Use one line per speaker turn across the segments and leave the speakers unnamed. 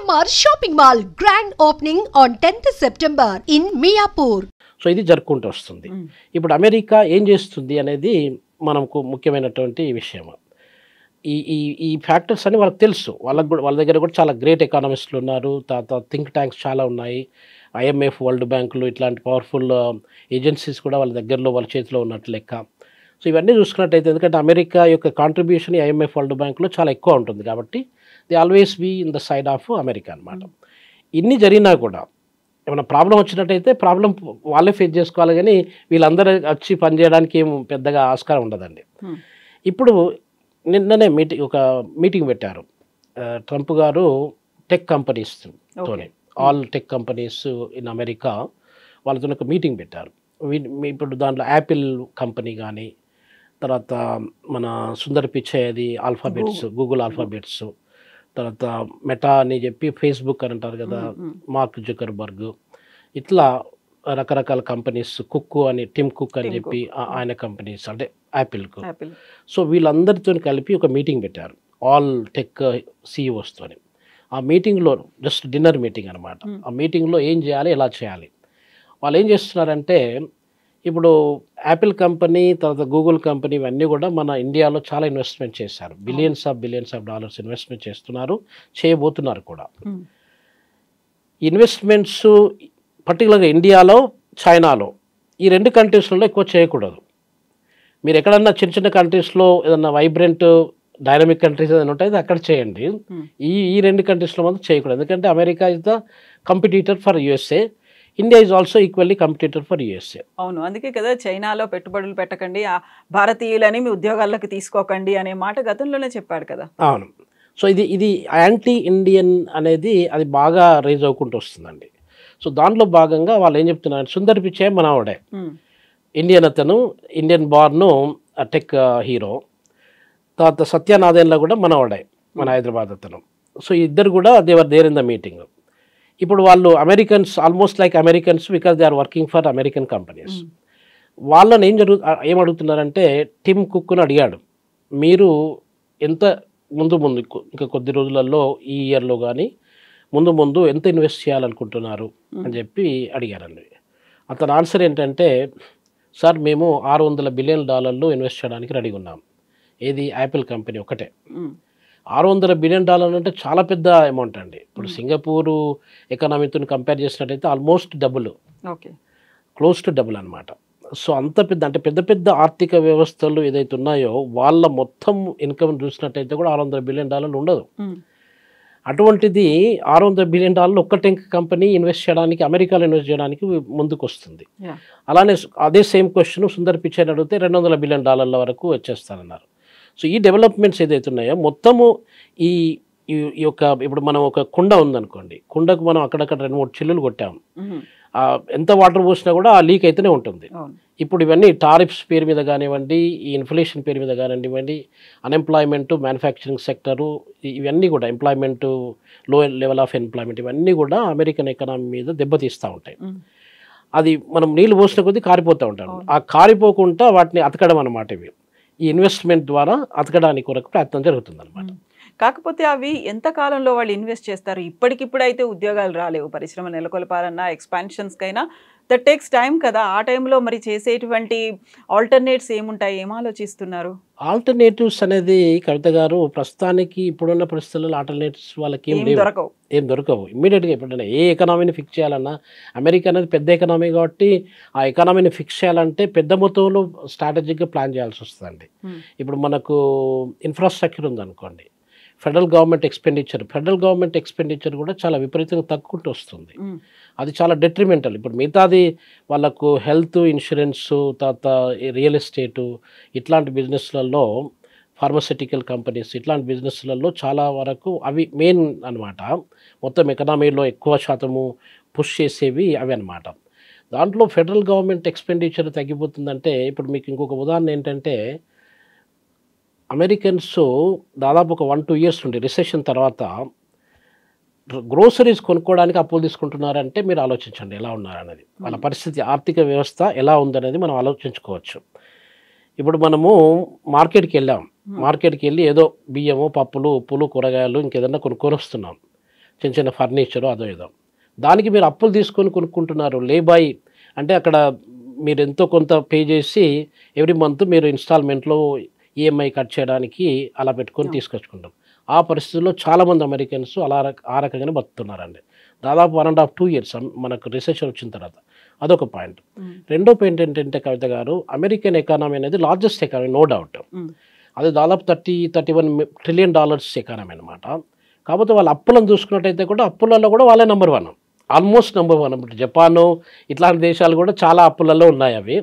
EMR Shopping Mall grand opening on 10th September in Miapur.
So ఇది జరుపుకుంటూ వస్తుంది. ఇప్పుడు అమెరికా ఏం చేస్తుంది అనేది మనకు ముఖ్యమైనటువంటి విషయం. ఈ ఈ ఈ ఫ్యాక్టర్స్ అని వాళ్ళకి తెలుసు. వాళ్ళ దగ్గర కూడా చాలా గ్రేట్ ఎకానమిస్టులు ఉన్నారు. తర్వాత థింక్ ట్యాంక్స్ చాలా ఉన్నాయి. IMF, వరల్డ్ బ్యాంకులు ఇట్లాంటి పవర్ఫుల్ ఏజెన్సీస్ కూడా వాళ్ళ దగ్గరలో వాళ్ళ చేతిలో ఉన్నట్టు లెక్క. సో ఇవన్నీ చూసుకున్నట్టయితే ఎందుకంటే అమెరికా యొక్క కాంట్రిబ్యూషన్ IMF, వరల్డ్ బ్యాంకులో చాలా ఎక్కువ ఉంటుంది కాబట్టి they always be in the side of America అనమాట. ఇన్ని జరిగినా కూడా ఏమైనా ప్రాబ్లం వచ్చినట్టయితే ప్రాబ్లం వాళ్ళే ఫేస్ చేసుకోవాలి, కానీ వీళ్ళందరూ వచ్చి పనిచేయడానికి ఏం పెద్దగా ఆస్కారం ఉండదండి. ఇప్పుడు నిన్ననే ఒక మీటింగ్ పెట్టారు ట్రంప్ గారు టెక్ కంపెనీస్తోనే, all tech companies in America వాళ్ళతో ఒక మీటింగ్ పెట్టారు. ఇప్పుడు దాంట్లో యాపిల్ కంపెనీ కానీ, తర్వాత మన సుందర్ పిచ్చై అది ఆల్ఫాబెట్స్, గూగుల్ ఆల్ఫాబెట్స్, తర్వాత మెటా అని చెప్పి ఫేస్బుక్ అని అంటారు కదా, మార్క్ జుకర్బర్గ్, ఇట్లా రకరకాల కంపెనీస్, కుక్ అని టిమ్ కుక్ అని చెప్పి ఆయన కంపెనీస్ అంటే యాపిల్కు. సో వీళ్ళందరితో కలిపి ఒక మీటింగ్ పెట్టారు, ఆల్ టెక్ CEOస్తోని. ఆ మీటింగ్లో జస్ట్ డిన్నర్ మీటింగ్ అనమాట. ఆ మీటింగ్లో ఏం చేయాలి, ఎలా చేయాలి, వాళ్ళు ఏం చేస్తున్నారంటే ఇప్పుడు యాపిల్ కంపెనీ, తర్వాత గూగుల్ కంపెనీ ఇవన్నీ కూడా మన ఇండియాలో చాలా ఇన్వెస్ట్మెంట్ చేశారు. బిలియన్స్ ఆఫ్ డాలర్స్ ఇన్వెస్ట్మెంట్ చేస్తున్నారు, చేయబోతున్నారు కూడా. ఇన్వెస్ట్మెంట్స్ పర్టికులర్గా ఇండియాలో, చైనాలో ఈ రెండు కంట్రీస్లలో ఎక్కువ చేయకూడదు. మీరు ఎక్కడన్నా చిన్న చిన్న కంట్రీస్లో ఏదన్నా వైబ్రెంట్ డైనమిక్ కంట్రీస్ ఏదైనా ఉంటాయి అక్కడ చేయండి. ఈ రెండు కంట్రీస్లో మాత్రం చేయకూడదు. ఎందుకంటే America is the competitor for USA, India is also equally competitor for USA.
అవును, అందుకే కదా చైనాలో పెట్టుబడులు పెట్టకండి, భారతీయులని మీ ఉద్యోగాల్లోకి తీసుకోకండి అనే మాట గతంలోనే చెప్పాడు కదా.
అవును. సో ఇది యాంటీ ఇండియన్ అనేది అది బాగా రైజ్ అవ్వకుంటూ వస్తుందండి. సో దాంట్లో భాగంగా వాళ్ళు ఏం చెప్తున్నారు, సుందర్ పిచ్చై మనవాడే, ఇండియన్ అతను, ఇండియన్ బార్ను టెక్ హీరో. తర్వాత సత్యనారాయణలో కూడా మనవాడే, మన హైదరాబాద్ అతను. సో ఇద్దరు కూడా they were there in the meeting. ఇప్పుడు వాళ్ళు Americans, almost like Americans, because they are working for American companies. వాళ్ళని ఏం అడుగుతున్నారంటే టిమ్ కుక్ను అడిగాడు, మీరు ఎంత ముందు ఇంకా కొద్ది రోజులలో ఈ ఇయర్లో కానీ ముందు ఎంత ఇన్వెస్ట్ చేయాలనుకుంటున్నారు అని చెప్పి అడిగారండి. అతని ఆన్సర్ ఏంటంటే, సార్ మేము $600 బిలియన్ ఇన్వెస్ట్ చేయడానికి రెడీగా ఉన్నాం. ఏది యాపిల్ కంపెనీ ఒకటే. $600 బిలియన్ అంటే చాలా పెద్ద అమౌంట్ అండి. ఇప్పుడు సింగపూరు ఎకానమీతో కంపేర్ చేసినట్టయితే almost double, close to double అనమాట. సో అంత పెద్ద, అంటే పెద్ద ఆర్థిక వ్యవస్థలు ఏదైతే ఉన్నాయో వాళ్ళ మొత్తం ఇన్కమ్ చూసినట్టయితే కూడా $600 బిలియన్ ఉండదు. అటువంటిది $600 బిలియన్ ఒక్క టెక్ కంపెనీ ఇన్వెస్ట్ చేయడానికి, అమెరికాలో ఇన్వెస్ట్ చేయడానికి ముందుకు వస్తుంది. అలానే అదే సేమ్ క్వశ్చన్ సుందర్ పిచ్చైని అడిగితే $200 బిలియన్ వరకు వచ్చేస్తానన్నారు. సో ఈ డెవలప్మెంట్స్ ఏదైతే ఉన్నాయో మొత్తము ఈ యొక్క, ఇప్పుడు మనం ఒక కుండ ఉందనుకోండి, కుండకు మనం అక్కడక్కడ 2-3 చిల్లులు కొట్టాము, ఎంత వాటర్ పోసినా కూడా ఆ లీక్ అయితేనే ఉంటుంది. ఇప్పుడు ఇవన్నీ టారిఫ్స్ పేరు మీద కానివ్వండి, ఈ ఇన్ఫ్లేషన్ పేరు మీద కానివ్వండి, అన్ఎంప్లాయ్మెంట్, మ్యానుఫ్యాక్చరింగ్ సెక్టరు, ఇవన్నీ కూడా ఎంప్లాయ్మెంట్, లో లెవెల్ ఆఫ్ ఎంప్లాయ్మెంట్, ఇవన్నీ కూడా అమెరికన్ ఎకనామీ మీద దెబ్బతీస్తూ ఉంటాయి. అది మనం నీళ్ళు పోసిన కొద్దీ కారిపోతూ ఉంటాం. ఆ కారిపోకుండా వాటిని అతకడం అన్నమాట. ఇవి ఈ ఇన్వెస్ట్మెంట్ ద్వారా అతకడానికి కొరకు ప్రయత్నం జరుగుతుంది అనమాట.
కాకపోతే అవి ఎంత కాలంలో వాళ్ళు ఇన్వెస్ట్ చేస్తారు? ఇప్పటికిప్పుడు అయితే ఉద్యోగాలు రాలేవు, పరిశ్రమ నెలకొల్పాలన్నా, ఎక్స్పాన్షన్స్కైనా దట్ టేక్స్ టైం కదా. ఆ టైంలో మరి చేసేటువంటి ఆల్టర్నేట్స్ ఏముంటాయి, ఏం ఆలోచిస్తున్నారు?
ఆల్టర్నేటివ్స్ అనేది కవిత గారు ప్రస్తుతానికి ఇప్పుడున్న పరిస్థితుల్లో ఆల్టర్నేటివ్స్ వాళ్ళకి ఏం దొరకవు. ఇమ్మీడియట్గా ఎప్పుడైనా ఏ ఎకనామీని ఫిక్స్ చేయాలన్నా, అమెరికా అనేది పెద్ద ఎకనామీ కాబట్టి ఆ ఎకనామీని ఫిక్స్ చేయాలంటే పెద్ద మొత్తంలో స్ట్రాటజిక్గా ప్లాన్ చేయాల్సి వస్తుందండి. ఇప్పుడు మనకు ఇన్ఫ్రాస్ట్రక్చర్ ఉందనుకోండి, ఫెడరల్ గవర్నమెంట్ ఎక్స్పెండిచర్ కూడా చాలా విపరీతంగా తగ్గుకుంటూ వస్తుంది. అది చాలా డెట్రిమెంటల్. ఇప్పుడు మిగతాది వాళ్ళకు హెల్త్ ఇన్సూరెన్స్, తర్వాత రియల్ ఎస్టేటు, ఇట్లాంటి బిజినెస్లలో, ఫార్మస్యూటికల్ కంపెనీస్, ఇట్లాంటి బిజినెస్లలో చాలా వరకు అవి మెయిన్ అనమాట. మొత్తం ఎకనామీలో ఎక్కువ శాతము పుష్ చేసేవి అవి అనమాట. దాంట్లో ఫెడరల్ గవర్నమెంట్ ఎక్స్పెండిచర్ తగ్గిపోతుందంటే, ఇప్పుడు మీకు ఇంకొక ఉదాహరణ ఏంటంటే, అమెరికన్స్ దాదాపు ఒక 1-2 ఇయర్స్ నుండి రిసెషన్ తర్వాత గ్రోసరీస్ కొనుక్కోవడానికి అప్పులు తీసుకుంటున్నారంటే మీరు ఆలోచించండి ఎలా ఉన్నారనేది. వాళ్ళ పరిస్థితి, ఆర్థిక వ్యవస్థ ఎలా ఉందనేది మనం ఆలోచించుకోవచ్చు. ఇప్పుడు మనము మార్కెట్కి వెళ్ళి ఏదో బియ్యము, పప్పులు, ఉప్పులు, కూరగాయలు ఇంకేదన్నా కొనుక్కొని వస్తున్నాం. చిన్న చిన్న ఫర్నిచరు అదో ఏదో. దానికి మీరు అప్పులు తీసుకొని కొనుక్కుంటున్నారు. లేబాయి అంటే అక్కడ మీరు ఎంతో కొంత పే చేసి ఎవ్రీ మంత్ మీరు ఇన్స్టాల్మెంట్లో ఈఎంఐ కట్ చేయడానికి అలా పెట్టుకొని తీసుకొచ్చుకుంటాం. ఆ పరిస్థితుల్లో చాలామంది అమెరికన్స్ ఆ రకంగానే బతుకుతున్నారండి. దాదాపు 1.5-2 years మనకు రిసెషన్ వచ్చిన తర్వాత. అదొక పాయింట్. రెండో పాయింట్ ఏంటంటే కవిత గారు, అమెరికన్ ఎకానమీ అనేది లార్జెస్ట్ ఎకానమీ, నో డౌట్. అది దాదాపు $31 trillion ఎకానమీ అనమాట. కాకపోతే వాళ్ళ అప్పులను చూసుకున్నట్టయితే కూడా అప్పులలో కూడా వాళ్ళే నెంబర్ 1, ఆల్మోస్ట్ నెంబర్ 1. ఇప్పుడు జపాను ఇట్లాంటి దేశాలు కూడా చాలా అప్పులలో ఉన్నాయి. అవి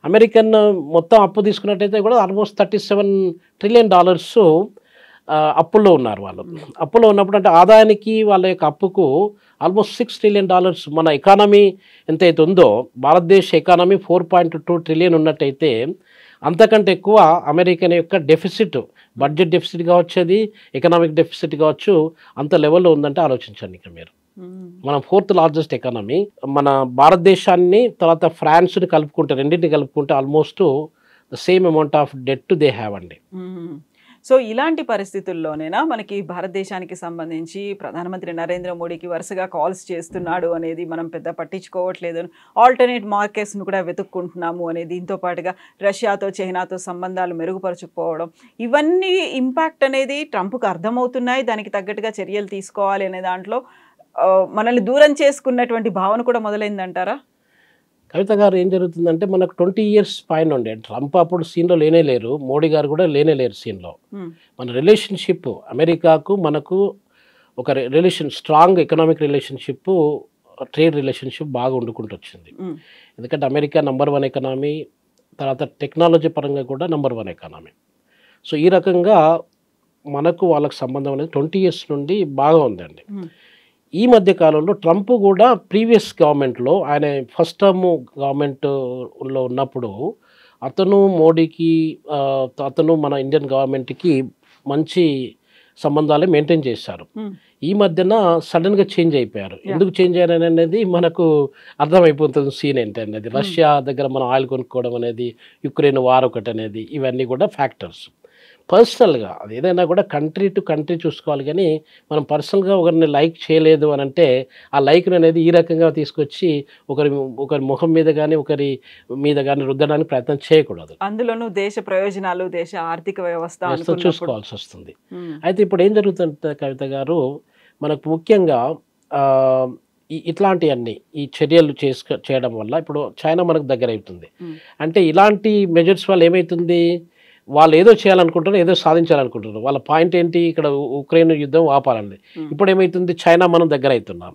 అమెరికన్ మొత్తం అప్పు తీసుకున్నట్టయితే కూడా ఆల్మోస్ట్ $37 trillion అప్పుల్లో ఉన్నారు వాళ్ళు. అప్పులో ఉన్నప్పుడు అంటే ఆదాయానికి వాళ్ళ యొక్క అప్పుకు ఆల్మోస్ట్ $6 trillion. మన ఎకానమీ ఎంతైతే ఉందో, భారతదేశ ఎకానమీ 4.2 trillion ఉన్నట్టయితే అంతకంటే ఎక్కువ అమెరికన్ యొక్క డెఫిసిట్, బడ్జెట్ డెఫిసిట్ కావచ్చు, అది ఎకనామిక్ డెఫిసిట్ కావచ్చు, అంత లెవెల్లో ఉందంటే ఆలోచించండి. ఇక్కడ మీరు మనం 4th largest ఎకానమీ. మన భారతదేశాన్ని తర్వాత ఫ్రాన్స్ని కలుపుకుంటే, రెండింటిని కలుపుకుంటే almost the same amount of debt they have అండి.
సో ఇలాంటి పరిస్థితుల్లోనేనా మనకి భారతదేశానికి సంబంధించి ప్రధానమంత్రి నరేంద్ర మోడీకి వరుసగా కాల్స్ చేస్తున్నాడు అనేది మనం పెద్ద పట్టించుకోవట్లేదు, ఆల్టర్నేట్ మార్కెట్స్ను కూడా వెతుక్కుంటున్నాము అనేది, దీంతో పాటుగా రష్యాతో చైనాతో సంబంధాలు మెరుగుపరచుకోవడం, ఇవన్నీ ఇంపాక్ట్ అనేది ట్రంప్కు అర్థమవుతున్నాయి. దానికి తగ్గట్టుగా చర్యలు తీసుకోవాలి అనే దాంట్లో మనల్ని దూరం చేసుకున్నటువంటి భావన కూడా మొదలైందంటారా?
కవిత గారు, ఏం జరుగుతుందంటే మనకు 20 years పైన ఉండే ట్రంప్ అప్పుడు సీన్లో లేనే లేరు, మోడీ గారు కూడా లేనే లేరు సీన్లో. మన రిలేషన్షిప్ అమెరికాకు మనకు ఒక strong economic relationship, trade relationship బాగా వండుకుంటూ వచ్చింది. ఎందుకంటే అమెరికా నెంబర్ 1 ఎకనామీ, తర్వాత టెక్నాలజీ పరంగా కూడా నెంబర్ 1 ఎకనామీ. సో ఈ రకంగా మనకు వాళ్ళకు సంబంధం అనేది 20 years నుండి బాగా ఉందండి. ఈ మధ్య కాలంలో ట్రంప్ కూడా ప్రీవియస్ గవర్నమెంట్లో, ఆయన ఫస్ట్ టర్మ్ గవర్నమెంట్లో ఉన్నప్పుడు అతను మోడీకి, అతను మన ఇండియన్ గవర్నమెంట్కి మంచి సంబంధాలే మెయింటైన్ చేశారు. ఈ మధ్యన సడన్గా చేంజ్ అయిపోయారు. ఎందుకు చేంజ్ అయ్యారని అనేది మనకు అర్థమైపోతుంది సీన్ ఏంటనేది. రష్యా దగ్గర మనం ఆయిల్ కొనుక్కోవడం అనేది, యుక్రెయిన్ వార్ ఒకటి అనేది, ఇవన్నీ కూడా ఫ్యాక్టర్స్. పర్సనల్గా అది ఏదైనా కూడా కంట్రీ టు కంట్రీ చూసుకోవాలి, కానీ మనం పర్సనల్గా ఒకరిని లైక్ చేయలేదు అని అంటే ఆ లైక్ను అనేది ఈ రకంగా తీసుకొచ్చి ఒకరి ముఖం మీద కానీ ఒకరి మీద కానీ రుద్దడానికి ప్రయత్నం చేయకూడదు.
అందులోనూ దేశ ప్రయోజనాలు, దేశ ఆర్థిక వ్యవస్థ
చూసుకోవాల్సి వస్తుంది. అయితే ఇప్పుడు ఏం జరుగుతుంది కవిత గారు, మనకు ముఖ్యంగా ఇట్లాంటివన్నీ ఈ చర్యలు చేయడం వల్ల ఇప్పుడు చైనా మనకు దగ్గర అవుతుంది. అంటే ఇలాంటి మెజర్స్ వల్ల ఏమవుతుంది, వాళ్ళు ఏదో చేయాలనుకుంటారు, ఏదో సాధించాలనుకుంటారు. వాళ్ళ పాయింట్ ఏంటి, ఇక్కడ ఉక్రెయిన్ యుద్ధం ఆపాలండి. ఇప్పుడు ఏమవుతుంది, చైనా మనం దగ్గర అవుతున్నాం.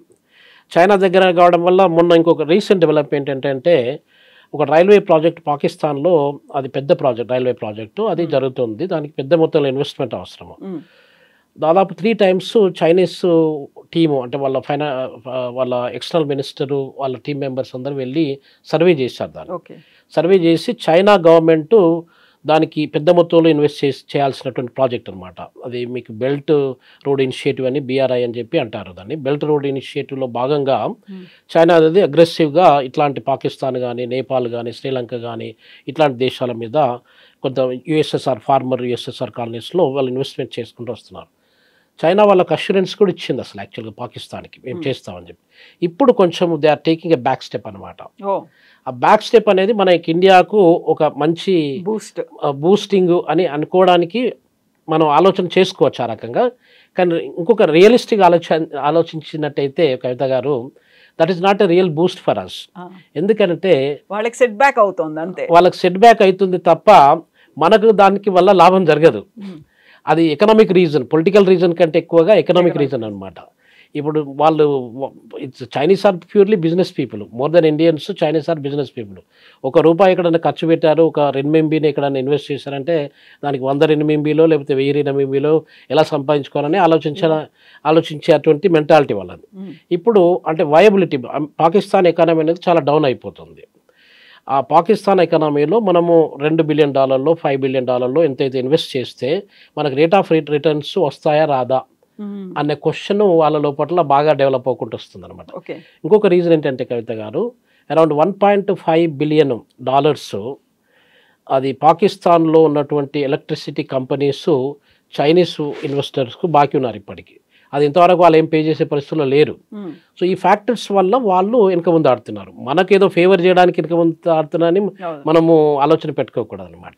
చైనా దగ్గర కావడం వల్ల మొన్న ఇంకొక రీసెంట్ డెవలప్మెంట్ ఏంటంటే, ఒక రైల్వే ప్రాజెక్ట్ పాకిస్తాన్లో, అది పెద్ద ప్రాజెక్ట్, రైల్వే ప్రాజెక్టు అది జరుగుతుంది. దానికి పెద్ద మొత్తంలో ఇన్వెస్ట్మెంట్ అవసరము. దాదాపు 3 times చైనీస్ టీము, అంటే వాళ్ళ ఎక్స్టర్నల్ మినిస్టరు, వాళ్ళ టీం మెంబర్స్ అందరూ వెళ్ళి సర్వే చేశారు. దాన్ని సర్వే చేసి చైనా గవర్నమెంట్ దానికి పెద్ద మొత్తంలో ఇన్వెస్ట్ చేయాల్సినటువంటి ప్రాజెక్ట్ అనమాట. అది మీకు బెల్ట్ రోడ్ ఇనిషియేటివ్ అని, BRI అని చెప్పి అంటారు దాన్ని. బెల్ట్ రోడ్ ఇనిషియేటివ్లో భాగంగా చైనా అనేది అగ్రెసివ్గా ఇట్లాంటి పాకిస్తాన్ కానీ, నేపాల్ కానీ, శ్రీలంక కానీ ఇట్లాంటి దేశాల మీద కొంత ఫార్మర్ యుఎస్ఎస్ఆర్ కాలనీస్లో వాళ్ళు ఇన్వెస్ట్మెంట్ చేసుకుంటూ వస్తున్నారు. చైనా వాళ్ళకి అష్యూరెన్స్ కూడా ఇచ్చింది అసలు యాక్చువల్గా పాకిస్తాన్కి, మేము చేస్తామని చెప్పి. ఇప్పుడు కొంచెం they are taking a back step అనమాట. ఆ బ్యాక్ స్టెప్ అనేది మనకి ఇండియాకు ఒక మంచి బూస్టింగ్ అని అనుకోవడానికి మనం ఆలోచన చేసుకోవచ్చు ఆ రకంగా. కానీ ఇంకొక రియలిస్టిక్ ఆలోచించినట్టయితే కవిత గారు, that is not a real boost for us. ఎందుకంటే
వాళ్ళకి సెట్ బ్యాక్ అవుతుంది, అంతే.
వాళ్ళకి సెట్ బ్యాక్ అవుతుంది తప్ప మనకు దానికి వల్ల లాభం జరగదు. అది ఎకనామిక్ రీజన్, పొలిటికల్ రీజన్ కంటే ఎక్కువగా ఎకనామిక్ రీజన్ అనమాట. ఇప్పుడు వాళ్ళు Chinese are purely business people, more than Indians. Chinese are business people. ₹1 ఎక్కడైనా ఖర్చు పెట్టారు, ఒక RMBని ఎక్కడైనా ఇన్వెస్ట్ చేశారంటే దానికి 100 RMBలో లేకపోతే 1000 RMBలో ఎలా సంపాదించుకోవాలని ఆలోచించేటువంటి మెంటాలిటీ వాళ్ళది. ఇప్పుడు అంటే వయబిలిటీ, పాకిస్తాన్ ఎకానమీ అనేది చాలా డౌన్ అయిపోతుంది. ఆ పాకిస్తాన్ ఎకానమీలో మనము $2 billion, $5 billion ఎంతైతే ఇన్వెస్ట్ చేస్తే మనకు రేట్ ఆఫ్ రిటర్న్స్ వస్తాయా రాదా అనే క్వశ్చన్ వాళ్ళ లోపల బాగా డెవలప్ అవ్వకుండా వస్తుంది అనమాట. ఇంకొక రీజన్ ఏంటంటే కవిత గారు, అరౌండ్ $1.5 billion అది పాకిస్తాన్లో ఉన్నటువంటి ఎలక్ట్రిసిటీ కంపెనీస్ చైనీస్ ఇన్వెస్టర్స్కు బాకీ ఉన్నారు ఇప్పటికీ. అది ఇంతవరకు వాళ్ళు ఏం పే చేసే పరిస్థితుల్లో లేరు. సో ఈ ఫ్యాక్టర్స్ వల్ల వాళ్ళు వెనక ముందు ఆడుతున్నారు. మనకేదో ఫేవర్ చేయడానికి వెనక ముందు ఆడుతున్నారని మనము ఆలోచన పెట్టుకోకూడదు అనమాట.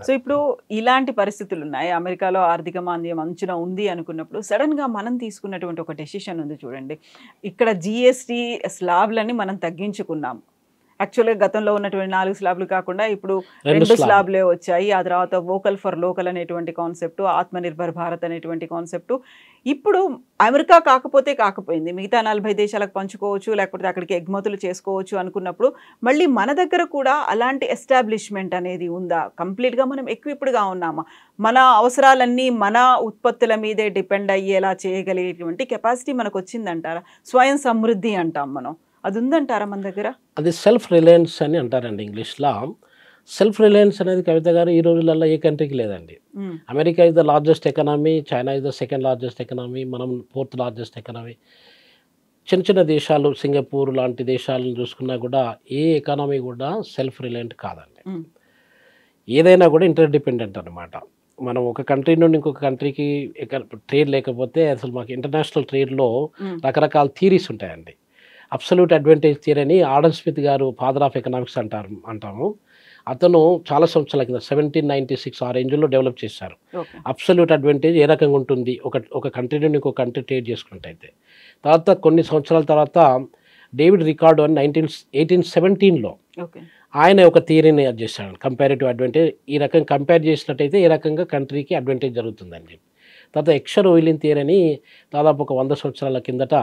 సో ఇప్పుడు ఇలాంటి పరిస్థితులు ఉన్నాయి, అమెరికాలో ఆర్థిక మాంద్యం అంచున ఉంది అనుకున్నప్పుడు సడన్గా మనం తీసుకున్నటువంటి ఒక డెసిషన్ ఉంది చూడండి. ఇక్కడ జిఎస్టీ స్లాబ్లని మనం తగ్గించుకున్నాం. యాక్చువల్గా గతంలో ఉన్నటువంటి 4 స్లాబ్లు కాకుండా ఇప్పుడు 2 స్లాబ్లే వచ్చాయి. ఆ తర్వాత వోకల్ ఫర్ లోకల్ అనేటువంటి కాన్సెప్ట్, ఆత్మనిర్భర్ భారత్ అనేటువంటి కాన్సెప్ట్. ఇప్పుడు అమెరికా కాకపోతే కాకపోయింది, మిగతా 40 దేశాలకు పంచుకోవచ్చు, లేకపోతే అక్కడికి ఎగుమతులు చేసుకోవచ్చు అనుకున్నప్పుడు మళ్ళీ మన దగ్గర కూడా అలాంటి ఎస్టాబ్లిష్మెంట్ అనేది ఉందా? కంప్లీట్గా మనం ఎక్విప్డ్గా ఉన్నామా? మన అవసరాలన్నీ మన ఉత్పత్తుల మీదే డిపెండ్ అయ్యేలా చేయగలిగేటువంటి కెపాసిటీ మనకు వచ్చిందంటారా? స్వయం సమృద్ధి అంటాం మనం, అది ఉందంటారా మన దగ్గర?
అది సెల్ఫ్ రిలయన్స్ అని అంటారండి ఇంగ్లీష్లో. సెల్ఫ్ రిలయన్స్ అనేది కవిత గారు ఈ రోజులలో ఏ కంట్రీకి లేదండి. America is the largest economy, China is the second largest economy, మనం 4th లార్జెస్ట్ ఎకనామీ. చిన్న చిన్న దేశాలు సింగపూర్ లాంటి దేశాలను చూసుకున్నా కూడా ఏ ఎకానమీ కూడా సెల్ఫ్ రిలయంట్ కాదండి. ఏదైనా కూడా ఇంటర్ డిపెండెంట్ అనమాట. మనం ఒక కంట్రీ నుండి ఇంకొక కంట్రీకి ట్రేడ్ లేకపోతే అసలు మాకు ఇంటర్నేషనల్ ట్రేడ్లో రకరకాల థియరీస్ ఉంటాయండి. అబ్సల్యూట్ అడ్వాంటేజ్ థియరీ అని ఆడమ్ స్మిత్ గారు ఫాదర్ ఆఫ్ ఎకనామిక్స్ అంటాము. అతను చాలా సంవత్సరాల కింద 1796 ఆ రేంజ్లో డెవలప్ చేశారు. అబ్సల్యూట్ అడ్వాంటేజ్ ఏ రకంగా ఉంటుంది ఒక కంట్రీ నుండి ఇంకొక కంట్రీ ట్రేడ్ చేసుకున్నట్టయితే. తర్వాత కొన్ని సంవత్సరాల తర్వాత డేవిడ్ రికార్డో అని 1817లో ఆయన ఒక థియరీని చేశాడు, కంపారిటివ్ అడ్వాంటేజ్. ఈ రకంగా కంపేర్ చేసినట్టయితే ఏ రకంగా కంట్రీకి అడ్వాంటేజ్ జరుగుతుందని చెప్పి. తర్వాత ఎక్షర్ ఓయిలిన్ థియరీ అని దాదాపు ఒక 100 సంవత్సరాల కిందట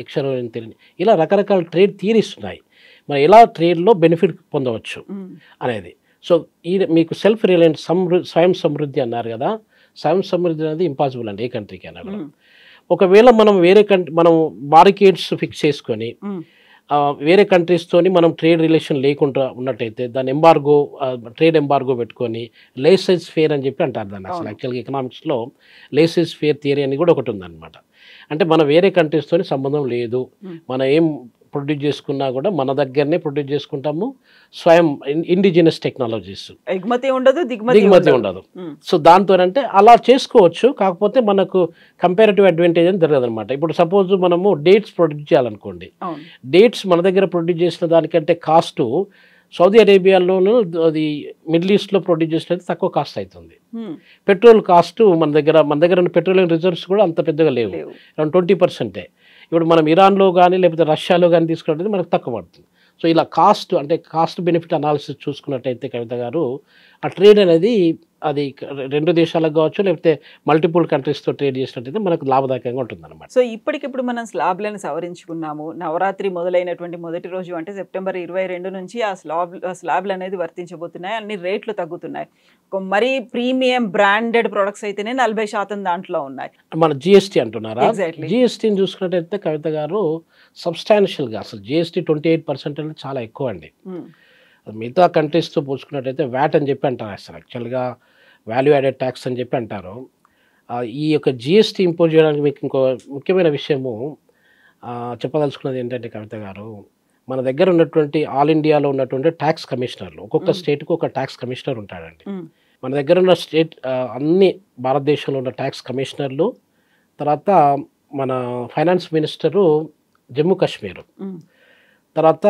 ఎక్షర్ ఓయిలిన్ థియరీ. ఇలా రకరకాల ట్రేడ్ థియరీస్ ఉన్నాయి. మరి ఎలా ట్రేడ్లో బెనిఫిట్ పొందవచ్చు అనేది. సో మీకు సెల్ఫ్ రిలయన్స్ స్వయం సమృద్ధి అన్నారు కదా, స్వయం సమృద్ధి అనేది ఇంపాసిబుల్ అండి ఏ కంట్రీకి అయినా. ఒకవేళ మనం మనం బారికేడ్స్ ఫిక్స్ చేసుకొని వేరే కంట్రీస్తోని మనం ట్రేడ్ రిలేషన్ లేకుండా ఉన్నట్టయితే దాని ట్రేడ్ ఎంబార్గో పెట్టుకొని లేసెస్ ఫేర్ అని చెప్పి అంటారు దాన్ని. అసలు యాక్చువల్గా ఎకనామిక్స్లో లేసెస్ ఫేర్ థియరీ అని కూడా ఒకటి ఉందన్నమాట. అంటే మనం వేరే కంట్రీస్తోని సంబంధం లేదు, మనం ఏం ప్రొడ్యూస్ చేసుకున్నా కూడా మన దగ్గరనే ప్రొడ్యూస్ చేసుకుంటాము. స్వయం ఇండిజినస్ టెక్నాలజీస్,
ఎగుమతి ఉండదు,
దిగుమతి ఉండదు. సో దాంతో అంటే అలా చేసుకోవచ్చు. కాకపోతే మనకు కంపారిటివ్ అడ్వాంటేజ్ అని జరగదు అనమాట. ఇప్పుడు సపోజ్ మనము డేట్స్ ప్రొడ్యూస్ చేయాలనుకోండి, డేట్స్ మన దగ్గర ప్రొడ్యూస్ చేసిన దానికంటే కాస్ట్ సౌదీ అరేబియాలోను అది మిడిల్ ఈస్ట్లో ప్రొడ్యూస్ చేసినది తక్కువ కాస్ట్ అవుతుంది. పెట్రోల్ కాస్ట్ మన దగ్గర ఉన్న పెట్రోలియం రిజర్వ్స్ కూడా అంత పెద్దగా లేవు, అరౌండ్ 20%. ఇప్పుడు మనం ఇరాన్లో కానీ లేకపోతే రష్యాలో కానీ తీసుకున్నట్టయితే మనకు తక్కువ పడుతుంది. సో ఇలా కాస్ట్ బెనిఫిట్ అనాలిసిస్ చూసుకున్నట్టయితే కవిత గారు ఆ ట్రేడ్ అనేది అది 2 దేశాలకు కావచ్చు లేకపోతే మల్టిపుల్ కంట్రీస్తో ట్రేడ్ చేసినట్టయితే మనకు లాభదాయకంగా ఉంటుంది అనమాట.
సో ఇప్పటికిప్పుడు మనం స్లాబ్లను సవరించుకున్నాము. నవరాత్రి మొదలైనటువంటి మొదటి రోజు అంటే సెప్టెంబర్ 22 నుంచి ఆ స్లాబ్లు అనేది వర్తించబోతున్నాయి. అన్ని రేట్లు తగ్గుతున్నాయి. మరీ ప్రీమియం బ్రాండెడ్ ప్రొడక్ట్స్ అయితేనే 40% దాంట్లో ఉన్నాయి.
మన జిఎస్టీ అంటున్నారా? జిఎస్టీని చూసుకున్నట్టయితే కవిత గారు సబ్స్టాన్షియల్గా అసలు జిఎస్టీ 28% అనేది చాలా ఎక్కువ అండి. మిగతా కంట్రీస్తో పోల్చుకున్నట్టయితే వ్యాట్ అని చెప్పి అంటారు. అసలు యాక్చువల్గా వాల్యూ యాడెడ్ ట్యాక్స్ అని చెప్పి అంటారు. ఈ యొక్క జిఎస్టీ ఇంపోజ్ చేయడానికి మీకు ఇంకో ముఖ్యమైన విషయము చెప్పదలుచుకున్నది ఏంటంటే కవిత గారు, మన దగ్గర ఉన్నటువంటి ఆల్ ఇండియాలో ఉన్నటువంటి ట్యాక్స్ కమిషనర్లు, ఒక్కొక్క స్టేట్కి ఒక ట్యాక్స్ కమిషనర్ ఉంటాడండి. మన దగ్గర ఉన్న అన్ని భారతదేశంలో ఉన్న ట్యాక్స్ కమిషనర్లు, తర్వాత మన ఫైనాన్స్ మినిస్టరు జమ్మూ కాశ్మీరు, తర్వాత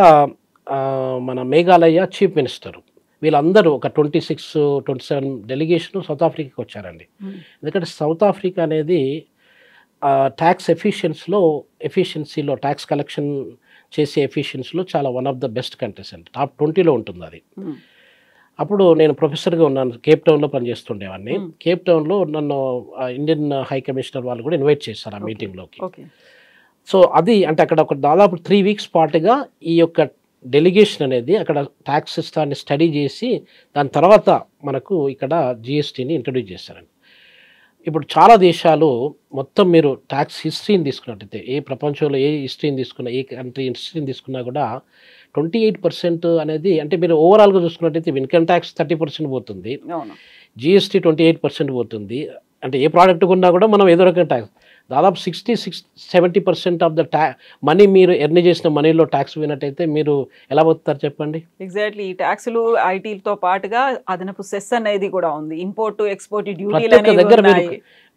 మన మేఘాలయ చీఫ్ మినిస్టరు, వీళ్ళందరూ ఒక 26-27 డెలిగేషన్ సౌత్ ఆఫ్రికాకి వచ్చారండి. ఎందుకంటే సౌత్ ఆఫ్రికా అనేది ట్యాక్స్ ఎఫిషియన్సీలో ట్యాక్స్ కలెక్షన్ చేసే ఎఫిషియన్సీలో చాలా one of the best countries అండి, టాప్ 20లో ఉంటుంది అది. అప్పుడు నేను ప్రొఫెసర్గా ఉన్నాను, కేప్ టౌన్లో పనిచేస్తుండేవాడిని. కేప్ టౌన్లో నన్ను ఇండియన్ హై కమిషనర్ వాళ్ళు కూడా ఇన్వైట్ చేశారు ఆ మీటింగ్లోకి. సో అది అంటే అక్కడ ఒక దాదాపు 3 వీక్స్ పాటుగా ఈ యొక్క డెలిగేషన్ అనేది అక్కడ ట్యాక్స్ సిస్టాన్ని స్టడీ చేసి దాని తర్వాత మనకు ఇక్కడ జిఎస్టీని ఇంట్రడ్యూస్ చేశారండి. ఇప్పుడు చాలా దేశాలు మొత్తం మీరు ట్యాక్స్ హిస్టరీని తీసుకున్నట్టయితే ఏ ప్రపంచంలో ఏ హిస్టరీని తీసుకున్నా, ఏ కంట్రీ హిస్టరీని తీసుకున్నా కూడా 28% అనేది అంటే మీరు ఓవరాల్గా చూసుకున్నట్టయితే ఇన్కమ్ ట్యాక్స్ 30% పోతుంది, జిఎస్టీ 28% పోతుంది. అంటే ఏ ప్రోడక్ట్ కొన్నా కూడా మనం ఏదో రకం ట్యాక్స్ దాదాపు 60-70% ఆఫ్ ద మనీ మీరు ఎర్న్ చేసిన మనీలో ట్యాక్స్ పోయినట్టయితే మీరు ఎలా పోతారు చెప్పండి?
ఎగ్జాక్ట్లీ. ఈ ట్యాక్స్లు ఐటీతో పాటుగా అదనపు సెస్ అనేది కూడా ఉంది, ఇంపోర్ట్ ఎక్స్పోర్ట్ డ్యూటీలు దగ్గర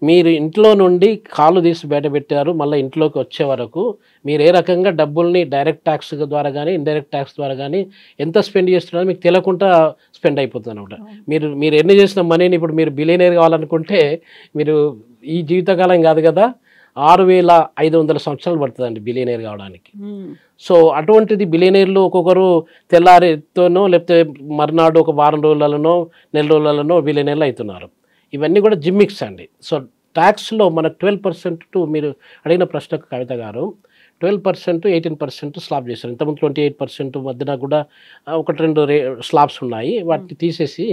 మీరు ఇంట్లో నుండి కాలు తీసి బయట పెట్టారు, మళ్ళీ ఇంట్లోకి వచ్చే వరకు మీరు ఏ రకంగా డబ్బుల్ని డైరెక్ట్ ట్యాక్స్ ద్వారా కానీ ఇండైరెక్ట్ ట్యాక్స్ ద్వారా కానీ ఎంత స్పెండ్ చేస్తున్నారో మీకు తెలియకుండా స్పెండ్ అయిపోతుంది అనమాట. మీరు ఎన్ని చేసిన మనీని ఇప్పుడు మీరు బిలియనీర్ కావాలనుకుంటే మీరు ఈ జీవితకాలం కాదు కదా, 6500 సంవత్సరాలు పడుతుందండి బిలియనీర్ కావడానికి. సో అటువంటిది బిలియనీర్లు ఒక్కొక్కరు తెల్లారితోనో లేకపోతే మర్నాడు ఒక వారం రోజులలోనో నెల రోజులలోనో బిలియనీర్లు అవుతున్నారు. ఇవన్నీ కూడా జిమ్మిక్స్ అండి. సో ట్యాక్స్లో మనకు 12% మీరు అడిగిన ప్రశ్నకు కవిత గారు 12% 18% స్లాబ్ చేశారు. ఇంతకుముందు 28% మధ్యన కూడా ఒకటి రెండు స్లాబ్స్ ఉన్నాయి, వాటిని తీసేసి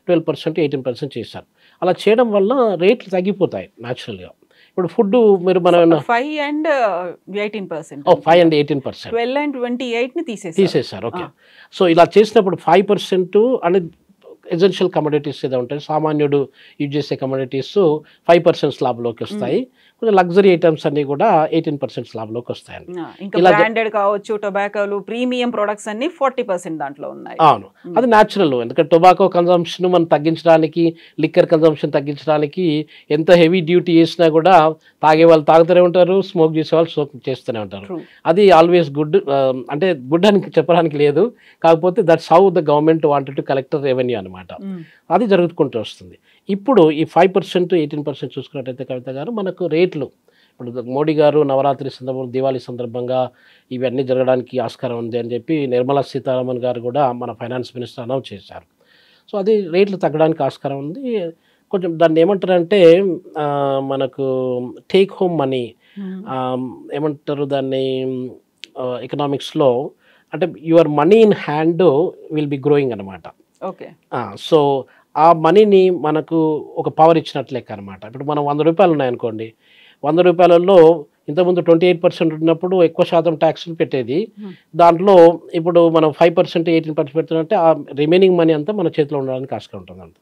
12% 18% చేశారు. అలా చేయడం వల్ల రేట్లు తగ్గిపోతాయి న్యాచురల్గా. ఇప్పుడు ఫుడ్ మీరు మనం
5 and 18%,
5 and 18%,
12 and 28 ని
తీసేశారు. ఓకే. సో ఇలా చేసినప్పుడు 5% అనేది ఎసెన్షియల్ కమోడిటీస్ ఏదో ఉంటాయి, సామాన్యుడు యూజ్ చేసే కమోడిటీస్ 5% స్లాబ్లోకి వస్తాయి. కొంచెం లగ్జరీ ఐటమ్స్ అన్ని కూడా 18% స్లాబ్లోకి వస్తాయండి.
ఇంకా బ్రాండెడ్ కావచ్చు, టొబాకోలు, ప్రీమియం ప్రొడక్ట్స్ అన్ని 40% దాంట్లో ఉన్నాయి.
అవును, అది న్యాచురల్. ఎందుకంటే టొబాకో కన్జంప్షన్ మనం తగ్గించడానికి, లిక్కర్ కన్జంప్షన్ తగ్గించడానికి ఎంత హెవీ డ్యూటీ చేసినా కూడా తాగే వాళ్ళు తాగుతూనే ఉంటారు, స్మోక్ చేసే వాళ్ళు స్మోక్ చేస్తూనే ఉంటారు. అది ఆల్వేస్ గుడ్, అంటే గుడ్ అని చెప్పడానికి లేదు, కాకపోతే that's how the government wanted to collect revenue అనమాట. అది జరుగుతుంటూ వస్తుంది. ఇప్పుడు ఈ 5% 18% చూసుకున్నట్టయితే కవిత గారు మనకు రేట్లు ఇప్పుడు మోడీ గారు నవరాత్రి సందర్భంగా, దివాళీ సందర్భంగా ఇవన్నీ జరగడానికి ఆస్కారం ఉంది అని చెప్పి నిర్మలా సీతారామన్ గారు కూడా మన ఫైనాన్స్ మినిస్టర్ అనౌన్స్ చేశారు. సో అది రేట్లు తగ్గడానికి ఆస్కారం ఉంది. కొంచెం దాన్ని ఏమంటారంటే మనకు టేక్ హోమ్ మనీ ఏమంటారు దాన్ని ఎకనామిక్స్లో, అంటే your money in hand will be growing అనమాట.
ఓకే.
సో ఆ మనీని మనకు ఒక పవర్ ఇచ్చినట్లు లెక్క అనమాట. ఇప్పుడు మనం 100 రూపాయలు ఉన్నాయనుకోండి, 100 రూపాయలలో ఇంతకుముందు 28% ఉన్నప్పుడు ఎక్కువ శాతం ట్యాక్స్లు పెట్టేది, దాంట్లో ఇప్పుడు మనం 5% 18% పెడుతున్నట్టే ఆ రిమైనింగ్ మనీ అంతా మన చేతిలో ఉండడానికి ఆస్కారం ఉంటుంది.